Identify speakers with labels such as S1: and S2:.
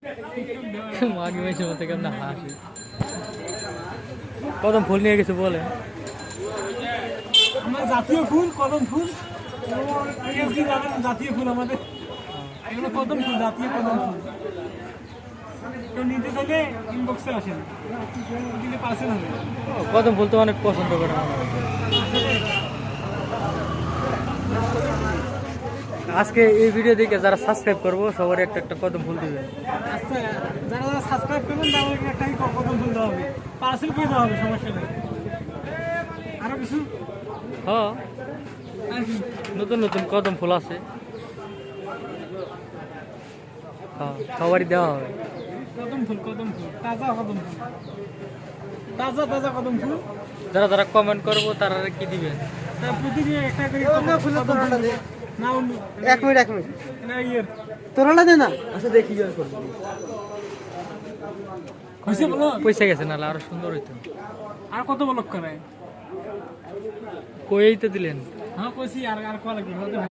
S1: মাঘ মাসের মধ্যে কেমন হাসি। কদম ফুল নিয়ে গেছে বলে
S2: আমার জাতীয় ফুল কদম ফুল। কেউ কি জানেন জাতীয় ফুল আমাদের? এগুলো কদম ফুল, জাতীয় কদম ফুল। কেউ নিতে চাইলে ইনবক্সে আসেন, দিলে পার্সেল হবে।
S1: কদম ফুল তো অনেক পছন্দ করে আমার। আজকে এই ভিডিও দেখে যারা সাবস্ক্রাইব করবো সবার একটা একটা কদম ফুল দিবে।
S2: আচ্ছা, যারা যারা সাবস্ক্রাইব করবেন তাদেরকে একটা কদম ফুল দেওয়া হবে, পার্সেল করে দেওয়া হবে, সমস্যা নেই। আরো কিছু
S1: হ্যাঁ,
S2: আর কি?
S1: নতুন নতুন কদম ফুল আছে, হ্যাঁ সবারই দেওয়া হবে।
S2: কদম ফুল, কদম ফুল, তাজা কদম ফুল, তাজা তাজা কদম ফুল।
S1: যারা যারা কমেন্ট করবো তারা কি দিবেন?
S2: তা প্রতিদিন একটা করে ফুলের তোড়াটা দে না।
S3: এক মিনিট
S2: না ইয়ের
S3: তোরাটা দে না। আচ্ছা দেখি জয় করবো।
S2: হয়েছে বলো।
S1: পয়সা গেছে নাহলে আরো সুন্দর হইতো।
S2: আর কত ব্লক করে?
S1: কই তো দিলেন।
S2: হ্যাঁ কইছি, আর আর কল লাগবে।